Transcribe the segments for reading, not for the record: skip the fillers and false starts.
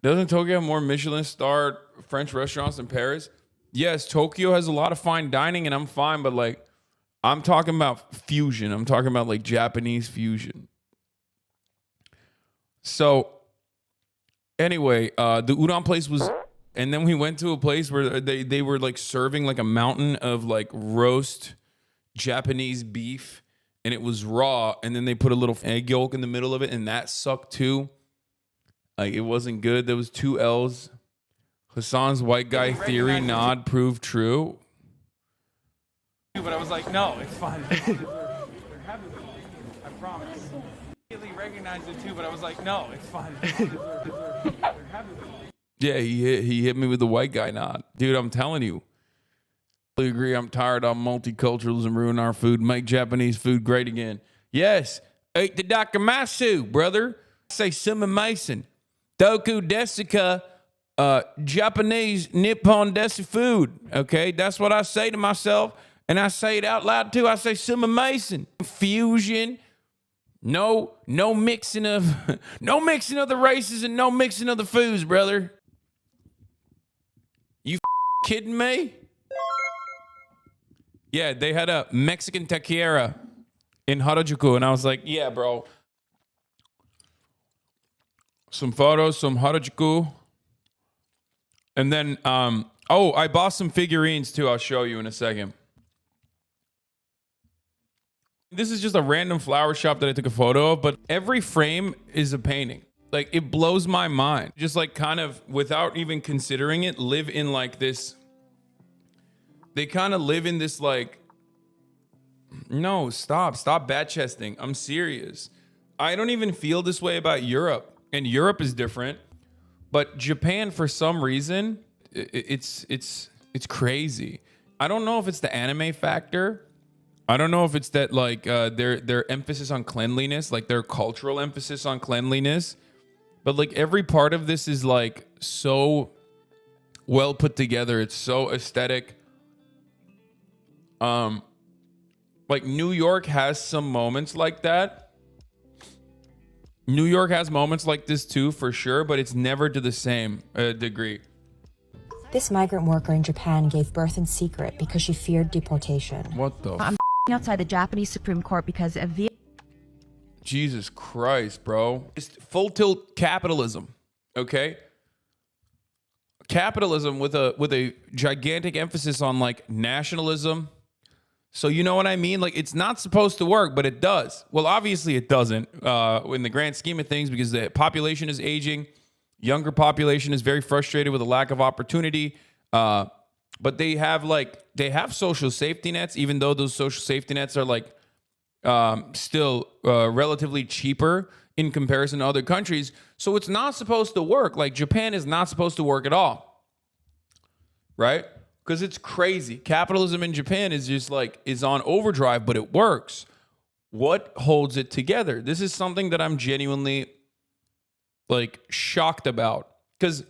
Doesn't Tokyo have more Michelin-starred French restaurants than Paris? Yes, Tokyo has a lot of fine dining, and I'm fine, but like, I'm talking about fusion. I'm talking about like Japanese fusion. So anyway, the udon place was, and then we went to a place where they were like serving like a mountain of like roast Japanese beef, and it was raw, and then they put a little egg yolk in the middle of it, and that sucked too. Like it wasn't good. There was 2 L's. Hassan's white guy theory nod proved true. But I was like, no, it's fine. They're having it. I promise. I immediately recognized it too, but I was like, no, it's fine. They're having it. Yeah, he hit me with the white guy nod. Dude, I'm telling you. I agree. I'm tired of multiculturalism ruin our food. Make Japanese food great again. Yes. Eat the Dakamasu, brother. Say Summa Mason. Doku Desika. Japanese Nippon Desu food. Okay, that's what I say to myself, and I say it out loud too. I say Summa Mason. Fusion. No mixing of no mixing of the races and no mixing of the foods, brother. You kidding me? Yeah, they had a Mexican taqueria in Harajuku, and I was like, yeah, bro. Some photos, some Harajuku. And then, I bought some figurines too. I'll show you in a second. This is just a random flower shop that I took a photo of, but every frame is a painting. Like, it blows my mind. Just like kind of, without even considering it, live in like this. They kind of live in this like, no, stop bat chesting. I'm serious. I don't even feel this way about Europe. And Europe is different. But Japan, for some reason, it's crazy. I don't know if it's the anime factor. I don't know if it's that like their emphasis on cleanliness, like their cultural emphasis on cleanliness. But like every part of this is like so well put together. It's so aesthetic. Like New York has some moments like that. New York has moments like this too, for sure, but it's never to the same degree. This migrant worker in Japan gave birth in secret because she feared deportation. What the? I'm outside the Japanese Supreme Court because of Jesus Christ, bro. It's full tilt capitalism, okay? Capitalism with a gigantic emphasis on like nationalism. So you know what I mean? Like, it's not supposed to work, but it does. Well, obviously it doesn't in the grand scheme of things, because the population is aging. Younger population is very frustrated with a lack of opportunity. But they have social safety nets, even though those social safety nets are like still relatively cheaper in comparison to other countries. So it's not supposed to work. Like, Japan is not supposed to work at all. Right? Because it's crazy. Capitalism in Japan is just like, is on overdrive, but it works. What holds it together? This is something that I'm genuinely like shocked about, because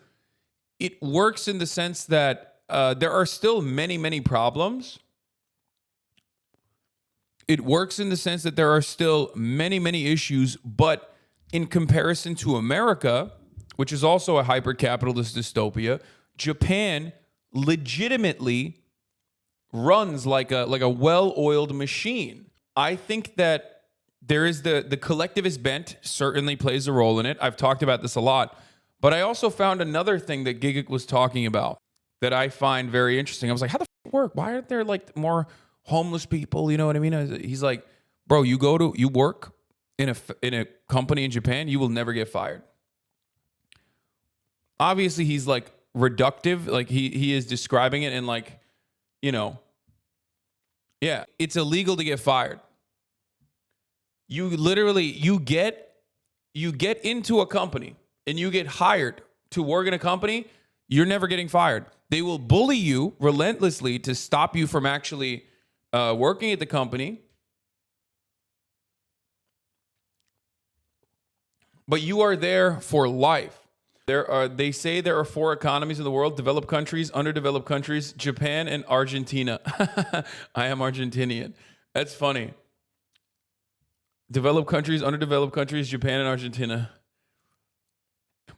it works in the sense that there are still many, many problems. It works in the sense that there are still many, many issues, but in comparison to America, which is also a hyper-capitalist dystopia, Japan legitimately runs like a well-oiled machine. I think that there is the collectivist bent certainly plays a role in it. I've talked about this a lot, but I also found another thing that Gigik was talking about that I find very interesting. I was like, how the f work? Why aren't there like more homeless people? You know what I mean? He's like, bro, you work in a company in Japan, you will never get fired. Obviously, he's like reductive, like he is describing it in like, you know, yeah, it's illegal to get fired. You literally you get into a company and you get hired to work in a company, you're never getting fired. They will bully you relentlessly to stop you from actually working at the company. But you are there for life. They say there are 4 economies in the world: developed countries, underdeveloped countries, Japan, and Argentina. I am Argentinian. That's funny. Developed countries, underdeveloped countries, Japan, and Argentina.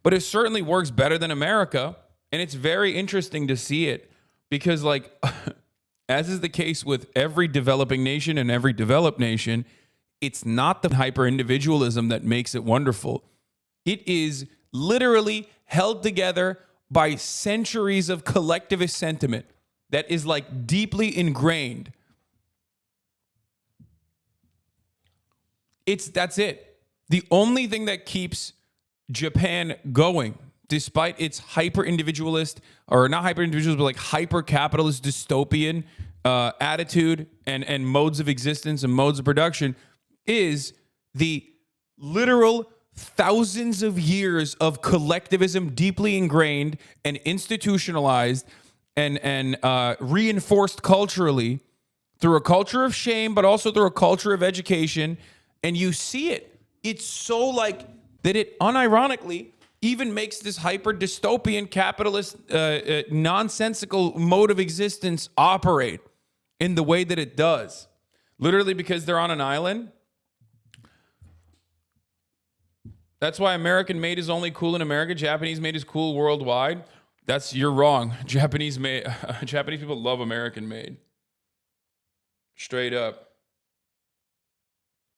but it certainly works better than America. And it's very interesting to see it because, like, as is the case with every developing nation and every developed nation, it's not the hyper-individualism that makes it wonderful. It is literally held together by centuries of collectivist sentiment that is like deeply ingrained. That's it. The only thing that keeps Japan going, despite its hyper-individualist, or not hyper-individualist, but like hyper-capitalist dystopian attitude and modes of existence and modes of production, is the literal thousands of years of collectivism deeply ingrained and institutionalized and reinforced culturally through a culture of shame, but also through a culture of education. And you see it. It's so like that it unironically even makes this hyper dystopian capitalist nonsensical mode of existence operate in the way that it does. Literally because they're on an island. That's why American made is only cool in America. Japanese made is cool worldwide. You're wrong. Japanese people love American made. Straight up.